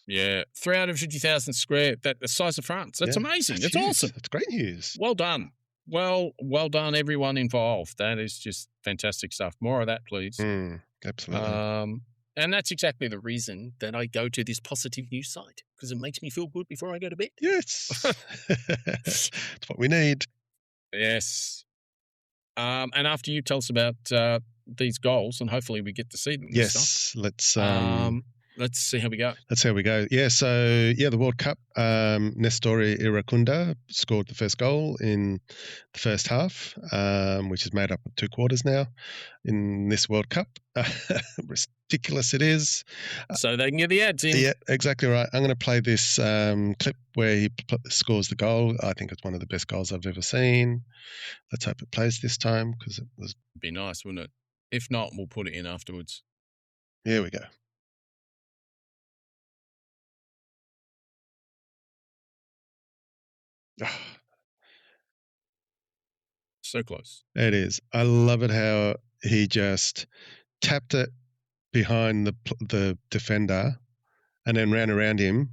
Yeah, 350,000 square, the size of France. That's amazing. That's awesome. That's great news. Well done. Well done, everyone involved. That is just fantastic stuff. More of that, please. Absolutely. And that's exactly the reason that I go to this positive news site, because it makes me feel good before I go to bed. Yes. That's what we need. Yes. And after you tell us about these goals, and hopefully we get to see them. Yes. Let's see how we go. That's how we go. Yeah, so, the World Cup, Nestori Iracunda scored the first goal in the first half, which is made up of 2 quarters now in this World Cup. Ridiculous it is. So they can get the ads in. Yeah, exactly right. I'm going to play this clip where he scores the goal. I think it's one of the best goals I've ever seen. Let's hope it plays this time, because it was... It'd be nice, wouldn't it? If not, we'll put it in afterwards. Here we go. So close. It is. I love it how he just tapped it behind the defender and then ran around him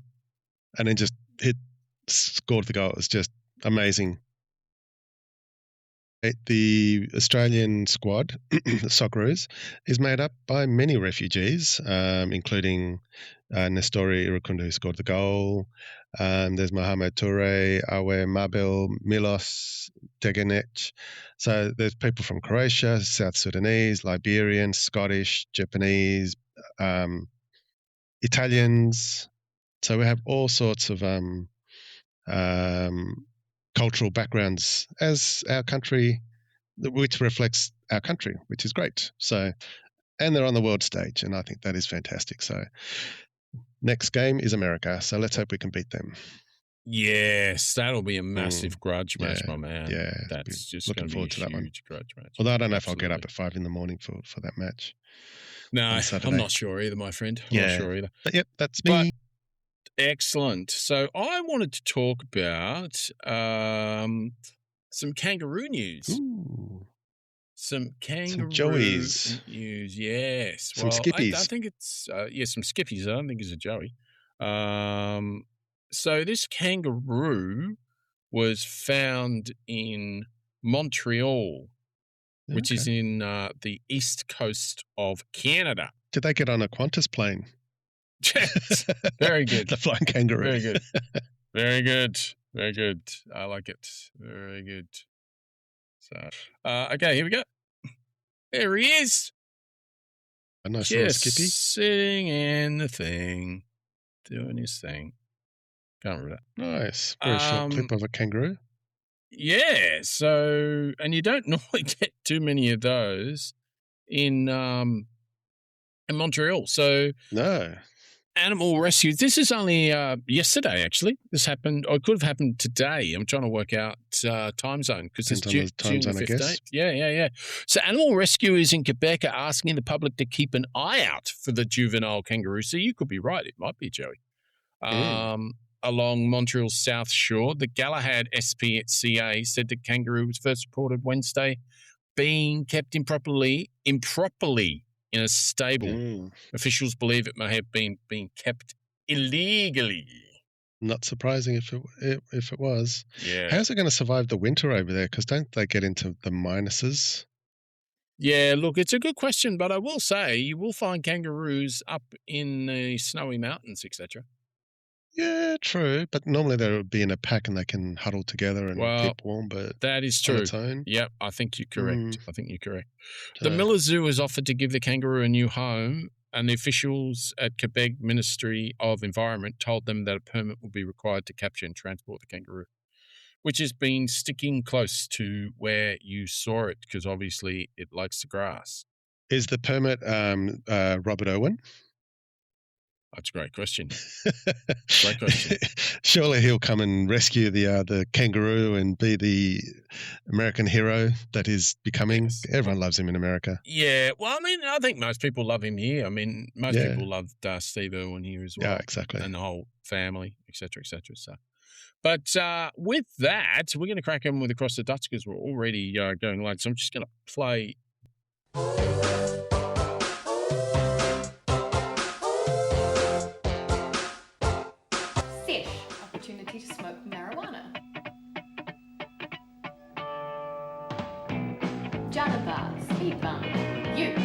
and then just scored the goal. It's just amazing. The Australian squad, the Socceroos, is made up by many refugees, including Nestori Iracunda, who scored the goal. There's Mohamed Toure, Awe Mabel, Milos Degenec. So there's people from Croatia, South Sudanese, Liberian, Scottish, Japanese, Italians. So we have all sorts of cultural backgrounds as our country, which reflects our country, which is great. So, and they're on the world stage, and I think that is fantastic. So next game is America, so let's hope we can beat them. Yes, that'll be a massive grudge match, my man. Yeah, that's just looking going forward to to be a that huge grudge match. Although I don't know if I'll get up at 5 a.m. for that match. No, I'm not sure either, my friend. I'm not sure either. But yep, that's me. Excellent. So I wanted to talk about some kangaroo news. Ooh. Some kangaroo joeys. News, yes. Some skippies. I think it's, some skippies. I don't think it's a joey. So this kangaroo was found in Montreal, which is in the east coast of Canada. Did they get on a Qantas plane? Yes. Very good. The flying kangaroo. Very good. Very good. Very good. I like it. Very good. So, okay, here we go. There he is. A nice little Just skippy. sitting in the thing, doing his thing. Can't remember that. Nice. Very short clip of a kangaroo. Yeah. So, and you don't normally get too many of those in Montreal. So, no. Animal rescue. This is only yesterday, actually. This happened, or it could have happened today. I'm trying to work out time zone because it's June the 15th. Yeah. So animal rescuers in Quebec are asking the public to keep an eye out for the juvenile kangaroo. So you could be right. It might be Joey. Along Montreal's south shore, the Galahad SPCA said the kangaroo was first reported Wednesday being kept improperly in a stable. Officials believe it may have been being kept illegally. Not surprising if it was. Yeah. How's it going to survive the winter over there? Because don't they get into the minuses? Yeah, look, it's a good question, but I will say you will find kangaroos up in the snowy mountains, etc. Yeah, true. But normally they'll be in a pack and they can huddle together and keep warm. But that is true. On its own. Yep, I think you're correct. The Miller Zoo has offered to give the kangaroo a new home, and the officials at Quebec Ministry of Environment told them that a permit will be required to capture and transport the kangaroo, which has been sticking close to where you saw it because obviously it likes the grass. Is the permit Robert Owen? That's a great question. Great question. Surely he'll come and rescue the kangaroo and be the American hero that he's becoming. Yes. Everyone loves him in America. Yeah, well, I mean, I think most people love him here. I mean, most people love Steve Irwin here as well. Yeah, exactly. And the whole family, etc., etc. So, but with that, we're going to crack on with Across the Dutch because we're already going late. So I'm just going to play. Opportunity to smoke marijuana. Janitor, speed bump, ute.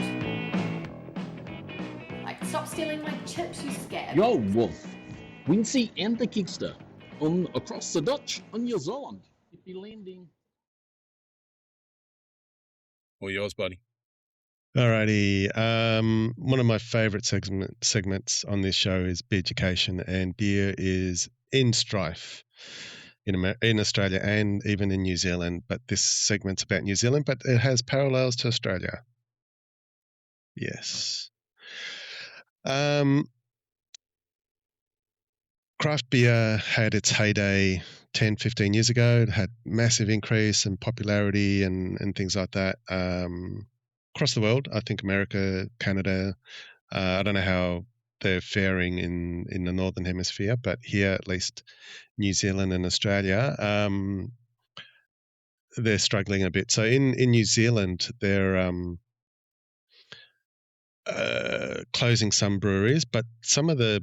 Like, stop stealing my chips, you scared. Yo, Wolf. Wincy and the Kickster on Across the Dutch on New Zealand. You'd be landing. All yours, buddy. Alrighty. One of my favourite segments on this show is Beer Education, and beer is in strife in Australia and even in New Zealand. But this segment's about New Zealand, but it has parallels to Australia. Yes. Craft beer had its heyday 10, 15 years ago. It had massive increase in popularity and things like that. Across the world, I think America, Canada, I don't know how they're faring in the Northern Hemisphere, but here, at least New Zealand and Australia, they're struggling a bit. So in New Zealand, they're closing some breweries, but some of the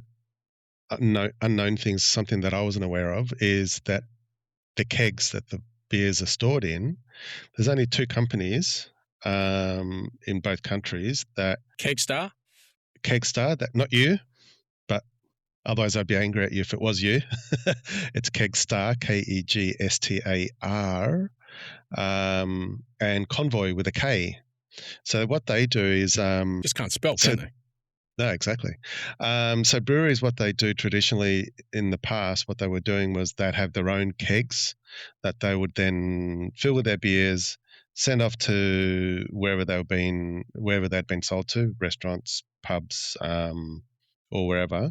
unknown things, something that I wasn't aware of, is that the kegs that the beers are stored in, there's only two companies in both countries that Kegstar, that not you, but otherwise I'd be angry at you if it was you. It's Kegstar, Kegstar, and Konvoy with a K. So what they do is just can't spell, can they? No, exactly. So breweries, what they do traditionally in the past, what they were doing was they'd have their own kegs that they would then fill with their beers, send off to wherever they'd been sold to, restaurants, pubs, or wherever.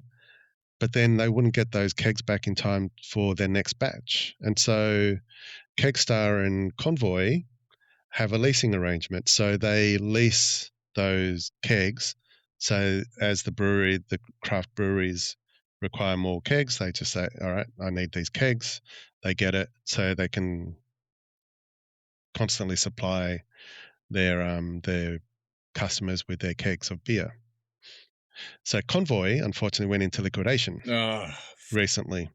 But then they wouldn't get those kegs back in time for their next batch. And so Kegstar and Konvoy have a leasing arrangement. So they lease those kegs. So as the craft breweries require more kegs, they just say, all right, I need these kegs. They get it so they can constantly supply their customers with their kegs of beer. So Konvoy, unfortunately, went into liquidation recently.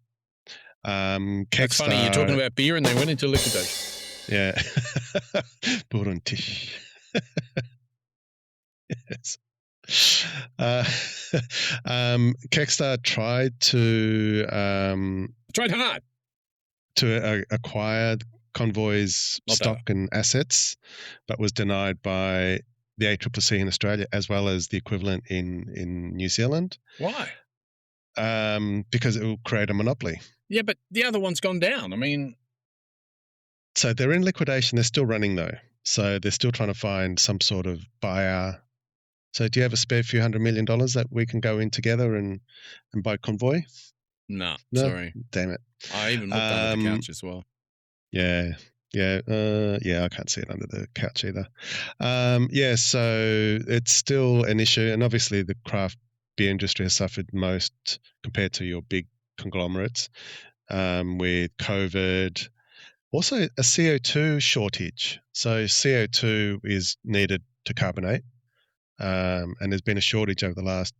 That's funny, you're talking about beer and they went into liquidation. Yeah. Buruntish. Yes. Kegstar tried hard to acquire Konvoy's stock and assets, but was denied by the ACCC in Australia as well as the equivalent in New Zealand. Why? Because it will create a monopoly. Yeah, but the other one's gone down. I mean, so they're in liquidation. They're still running though, so they're still trying to find some sort of buyer. So do you have a spare few $100 million that we can go in together and buy Konvoy? No, sorry. Damn it. I even looked under the couch as well. Yeah, I can't see it under the couch either. So it's still an issue, and obviously the craft beer industry has suffered most compared to your big conglomerates with COVID. Also a CO2 shortage. So CO2 is needed to carbonate. and there's been a shortage over the last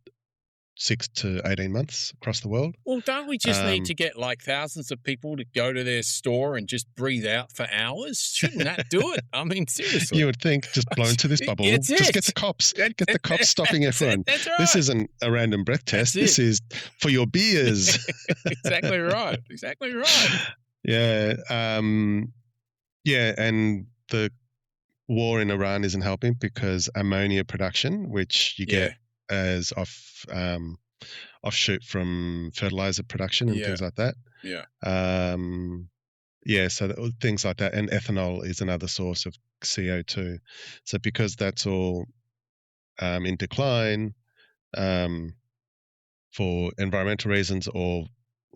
6 to 18 months across the world. Well, don't we just need to get like thousands of people to go to their store and just breathe out for hours? Shouldn't that do it? I mean, seriously. You would think, just blow into this bubble. It's just it. get the cops. Get the cops stopping everyone. That's right. This isn't a random breath test. This is for your beers. Exactly right. Exactly right. Yeah. Yeah, and the war in Iran isn't helping because ammonia production, which you get as offshoot from fertilizer production and things like that. Yeah. So things like that, and ethanol is another source of CO2. So because that's all in decline for environmental reasons or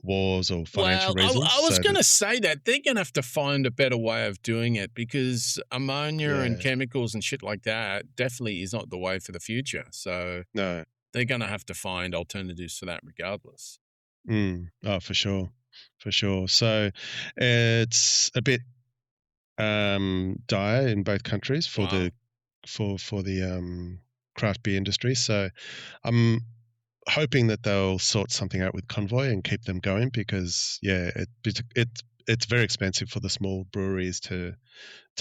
wars or financial reasons. I was going to say that they're going to have to find a better way of doing it because ammonia and chemicals and shit like that definitely is not the way for the future. So no, they're going to have to find alternatives for that regardless. Oh, for sure. So it's a bit dire in both countries for the craft beer industry. So I'm hoping that they'll sort something out with Konvoy and keep them going because it's very expensive for the small breweries to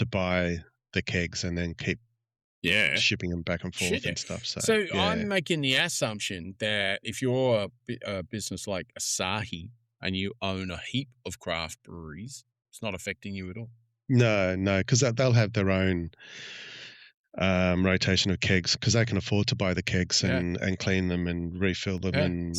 buy the kegs and then keep shipping them back and forth and stuff. So I'm making the assumption that if you're a business like Asahi and you own a heap of craft breweries, it's not affecting you at all. No, because they'll have their own rotation of kegs because they can afford to buy the kegs and clean them and refill them and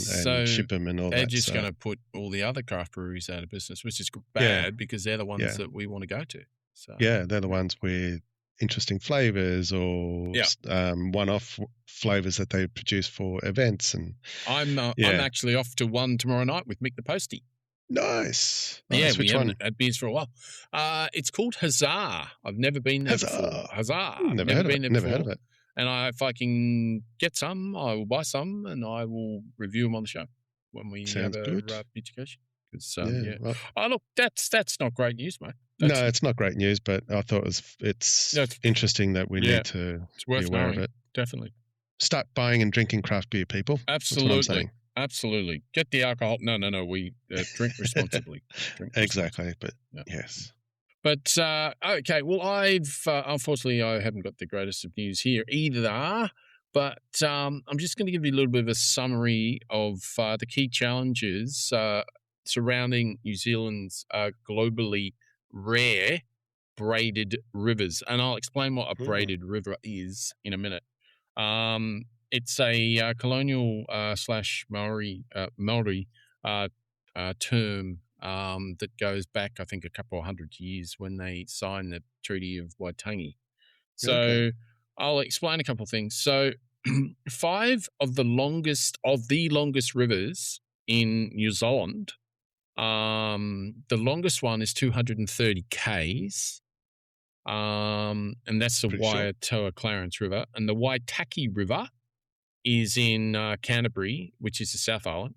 ship them and all that. They're just going to put all the other craft breweries out of business, which is bad because they're the ones that we want to go to. So they're the ones with interesting flavors or one-off flavors that they produce for events. And I'm actually off to one tomorrow night with Mick the Postie. Nice. We Which one? haven't had beers for a while. It's called Huzzah. I've never been there before. Huzzah. Never heard of it. And if I can get some, I will buy some and I will review them on the show when we have a education. Look, that's not great news, mate. No, it's not great news, but I thought it's interesting that we need to be aware of it. Definitely. Start buying and drinking craft beer, people. Absolutely. Absolutely. Get the alcohol. No. We drink responsibly. Exactly. But yes. But, okay. Well, unfortunately, I haven't got the greatest of news here either. But I'm just going to give you a little bit of a summary of the key challenges surrounding New Zealand's globally rare braided rivers. And I'll explain what a braided river is in a minute. It's a colonial / Maori term that goes back, I think, a couple of hundred years when they signed the Treaty of Waitangi. So I'll explain a couple of things. So 5 of the longest rivers in New Zealand, the longest one is 230 k's. And that's the Waitoa Clarence River. And the Waitaki River is in Canterbury, which is the South Island.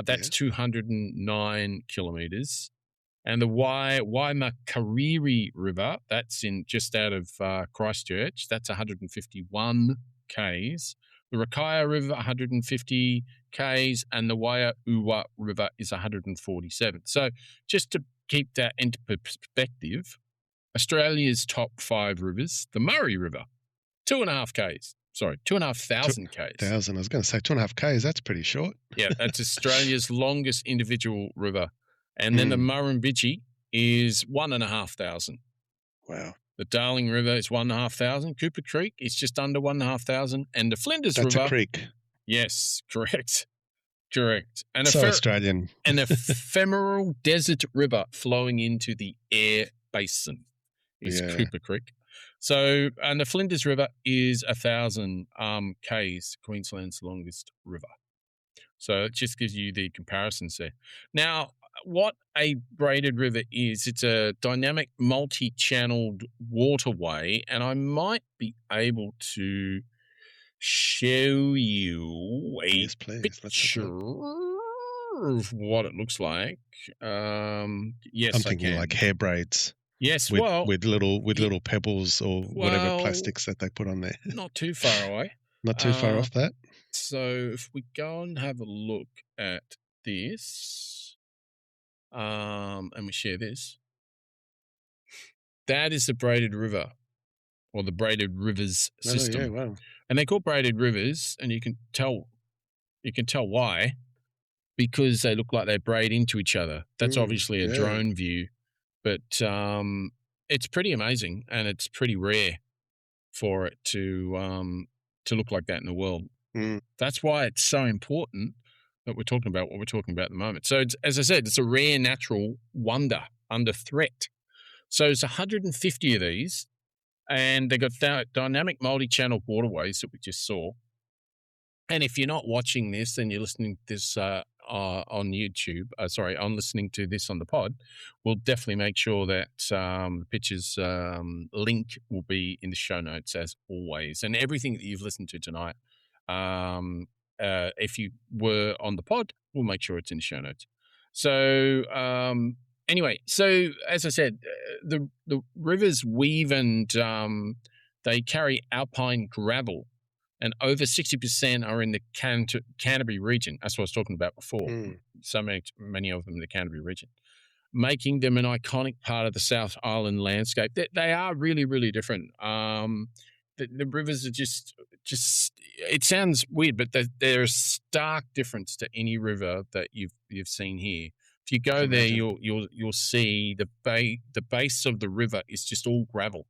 That's 209 kilometres. And the Waimakariri River, that's just out of Christchurch, that's 151 k's. The Rakaya River, 150 k's, and the Waiaua River is 147. So just to keep that into perspective, Australia's top 5 rivers, the Murray River, 2.5 k's. Sorry, 2,500 k's. 1,000. I was going to say 2.5 k's. That's pretty short. Yeah, that's Australia's longest individual river. And then the Murrumbidgee is 1,500. Wow. The Darling River is 1,500. Cooper Creek is just under 1,500. And the Flinders River. That's a creek. Yes, correct. And Australian. An ephemeral desert river flowing into the Eyre Basin is Cooper Creek. So, and the Flinders River is 1,000 k's, Queensland's longest river. So it just gives you the comparisons there. Now, what a braided river is, it's a dynamic multi-channeled waterway, and I might be able to show you a picture of what it looks like. Yes, I'm thinking like hair braids. Yes, with little pebbles or whatever plastics that they put on there. Not too far away. Not too far off that. So if we go and have a look at this, and we share this, that is the braided river, or the braided rivers system. Yeah, wow. And they're called braided rivers, and you can tell why, because they look like they braid into each other. That's obviously a drone view, but it's pretty amazing, and it's pretty rare for it to look like that in the world. That's why it's so important that we're talking about what we're talking about at the moment. So, as I said, it's a rare natural wonder under threat. So it's 150 of these, and they've got dynamic multi-channel waterways that we just saw. And if you're not watching this, then you're listening to this on YouTube. I'm listening to this on the pod. We'll definitely make sure that the pictures link will be in the show notes as always. And everything that you've listened to tonight, if you were on the pod, we'll make sure it's in the show notes. So anyway, so as I said, the rivers weave and they carry alpine gravel. And over 60% are in the Canterbury region. That's what I was talking about before. So many of them in the Canterbury region, making them an iconic part of the South Island landscape. They are really, really different. The rivers are just. It sounds weird, but they're a stark difference to any river that you've seen here. If you go there, you'll see the base of the river is just all gravel.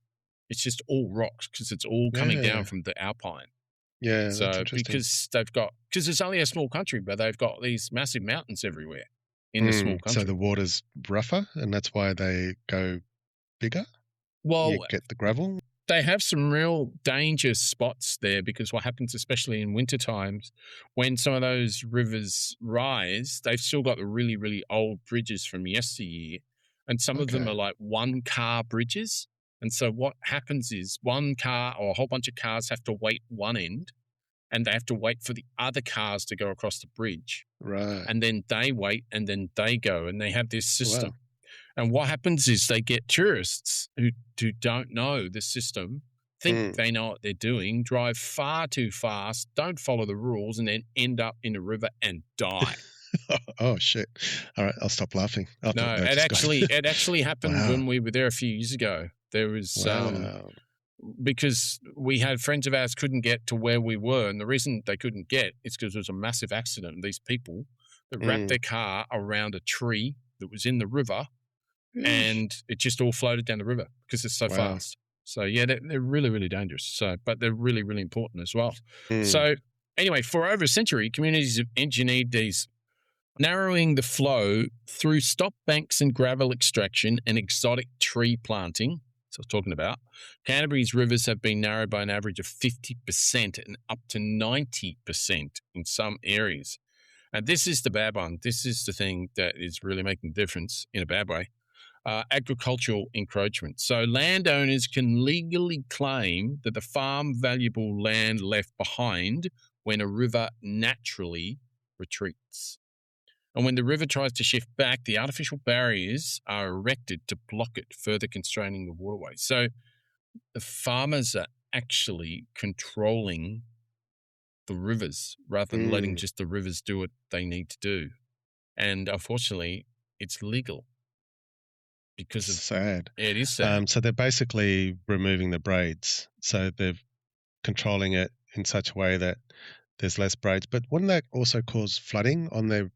It's just all rocks because it's all coming down from the Alpine. Yeah, so that's interesting. because it's only a small country, but they've got these massive mountains everywhere in the small country. So the water's rougher, and that's why they go bigger. Well, you get the gravel. They have some real danger spots there because what happens, especially in winter times, when some of those rivers rise, they've still got the really, really old bridges from yesteryear, and some of them are like one-car bridges. And so what happens is one car or a whole bunch of cars have to wait one end, and they have to wait for the other cars to go across the bridge. Right. And then they wait, and then they go, and they have this system. Wow. And what happens is they get tourists who don't know the system, think they know what they're doing, drive far too fast, don't follow the rules, and then end up in a river and die. Oh shit! All right, I'll stop laughing. No, it actually happened when we were there a few years ago. There was because we had friends of ours couldn't get to where we were, and the reason they couldn't get is because there was a massive accident. These people that wrapped their car around a tree that was in the river, and it just all floated down the river because it's so fast. So yeah, they're really, really dangerous. So, but they're really, really important as well. So anyway, for over a century, communities have engineered these, narrowing the flow through stop banks and gravel extraction and exotic tree planting. So I was talking about Canterbury's rivers have been narrowed by an average of 50% and up to 90% in some areas. And this is the bad one. This is the thing that is really making a difference in a bad way. Agricultural encroachment. So landowners can legally claim that the farm valuable land left behind when a river naturally retreats. And when the river tries to shift back, the artificial barriers are erected to block it, further constraining the waterway. So the farmers are actually controlling the rivers rather than letting just the rivers do what they need to do. And unfortunately, it's legal. Because it's sad. Yeah, it is sad. So they're basically removing the braids. So they're controlling it in such a way that there's less braids. But wouldn't that also cause flooding on their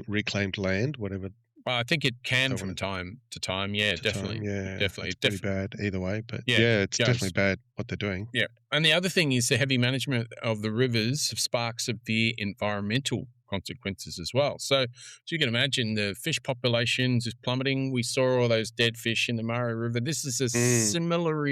reclaimed land, whatever? I think it can from time to time. Yeah, definitely. Definitely. It's pretty bad either way. But yeah, it's definitely bad what they're doing. Yeah. And the other thing is the heavy management of the rivers have sparked severe environmental consequences as well. So as you can imagine, the fish populations is plummeting. We saw all those dead fish in the Murray River. This is a similar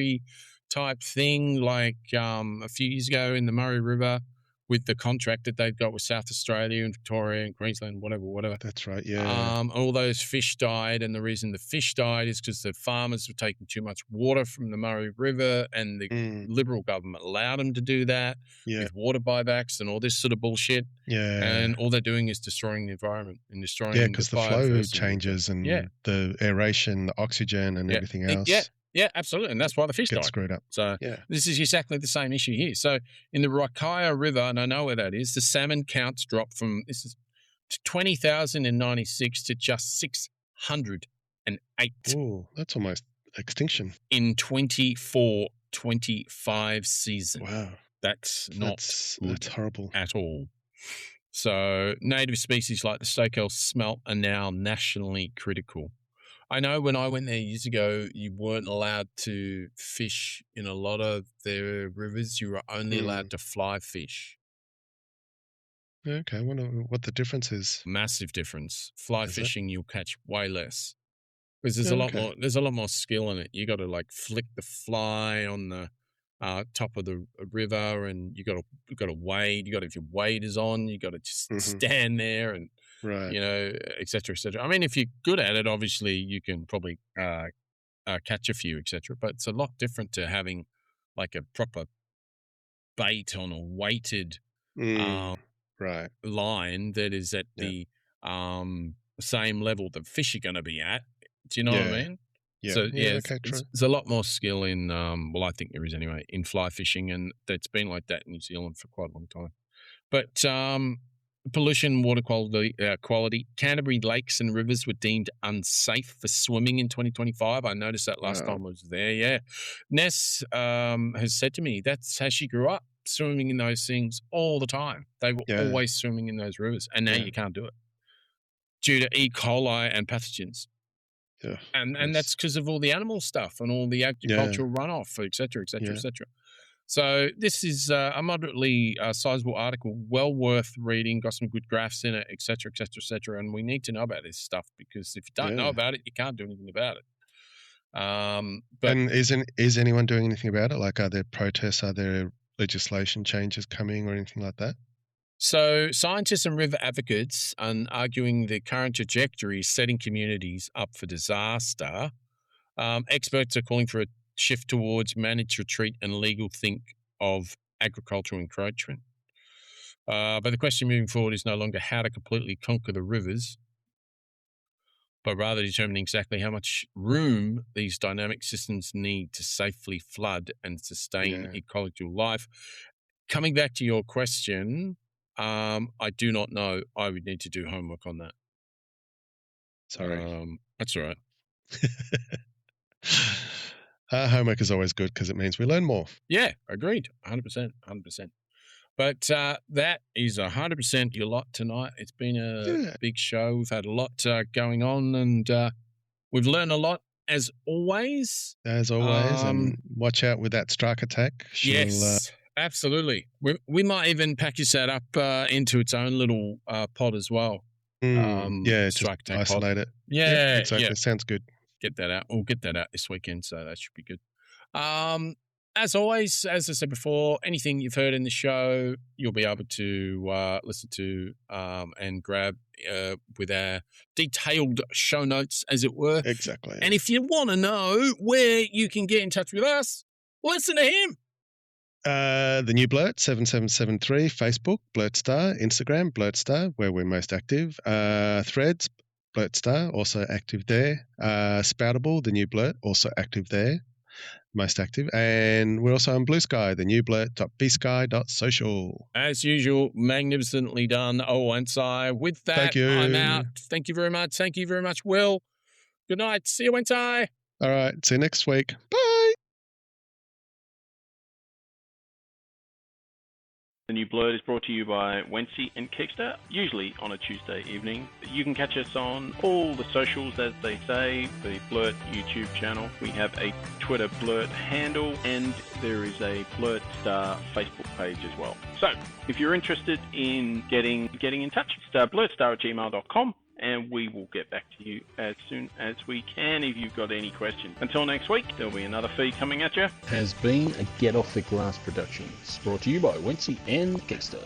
type thing like a few years ago in the Murray River with the contract that they've got with South Australia and Victoria and Queensland, whatever. That's right, yeah. All those fish died, and the reason the fish died is because the farmers were taking too much water from the Murray River, and the Liberal government allowed them to do that with water buybacks and all this sort of bullshit. Yeah. And all they're doing is destroying the environment and destroying because the flow changes and the aeration, the oxygen and everything else. Yeah, Yeah, absolutely. And that's why the fish get died. screwed up. So Yeah. this is exactly the same issue here. So in the Rakaia River, and I know where that is, the salmon counts dropped from 20,096 to just 608. Ooh, that's almost extinction. In 24-25 season. Wow. That's That's horrible at all. So native species like the Stokel smelt are now nationally critical. I know when I went there years ago, you weren't allowed to fish in a lot of their rivers. You were only allowed to fly fish. Okay, I wonder what the difference is. Massive difference. Fly Is it? fishing, you'll catch way less because there's Okay. a lot more skill in it. You got to like flick the fly on the top of the river, and you got to wade. You got to, if your waders on, you got to just stand there and Right. et cetera, et cetera. I mean, if you're good at it, obviously you can probably catch a few, et cetera. But it's a lot different to having like a proper bait on a weighted right. line that is at the same level the fish are going to be at. Do you know what I mean? Yeah. So okay, true. there's a lot more skill in well, I think there is anyway, in fly fishing, and that's been like that in New Zealand for quite a long time. But pollution, water quality, Canterbury lakes and rivers were deemed unsafe for swimming in 2025. I noticed that last time I was there. Yeah, Ness has said to me that's how she grew up, swimming in those things all the time. They were always swimming in those rivers, and now you can't do it due to E. coli and pathogens. Yeah, and that's because of all the animal stuff and all the agricultural runoff, et cetera, et cetera, et cetera. So this is a moderately sizable article, well worth reading, got some good graphs in it, et cetera, et cetera, et cetera. And we need to know about this stuff because if you don't know about it, you can't do anything about it. But and is anyone doing anything about it? Like, are there protests? Are there legislation changes coming or anything like that? So scientists and river advocates are arguing the current trajectory is setting communities up for disaster. Experts are calling for a shift towards managed retreat and legal think of agricultural encroachment. But the question moving forward is no longer how to completely conquer the rivers, but rather determining exactly how much room these dynamic systems need to safely flood and sustain ecological life. Coming back to your question, I do not know. I would need to do homework on that. Sorry. That's all right. Homework is always good because it means we learn more. Yeah, agreed. 100%. But that is 100% your lot tonight. It's been a big show. We've had a lot going on, and we've learned a lot as always. And watch out with that Strake Attack. Yes, absolutely. We might even package that up into its own little pod as well. Just Strake Attack isolate pod. it. Yeah, exactly. Yeah. Sounds good. Get that out. We'll get that out this weekend, so that should be good. As always, as I said before, anything you've heard in the show, you'll be able to listen to and grab with our detailed show notes, as it were. Exactly. And if you want to know where you can get in touch with us, listen to him. The new Blurt 7773, Facebook, Blurtstar, Instagram, Blurtstar, where we're most active. Threads, Blurtstar, also active there. Spoutable, the new Blurt, also active there, most active. And we're also on Blue Sky, the new blurt.bsky.social. As usual, magnificently done. Oh, and so with that, Thank you. I'm out. Thank you very much. Thank you very much, Will. Good night. See you, Wednesday. All right. See you next week. Bye. The New Blurt is brought to you by Wency and Kickster, usually on a Tuesday evening. You can catch us on all the socials, as they say, the Blurt YouTube channel. We have a Twitter Blurt handle, and there is a Blurtstar Facebook page as well. So, if you're interested in getting in touch, it's blurtstar@gmail.com, and we will get back to you as soon as we can if you've got any questions. Until next week, there'll be another feed coming at you. Has been a Get Off the Grass production, brought to you by Wency and Kickster.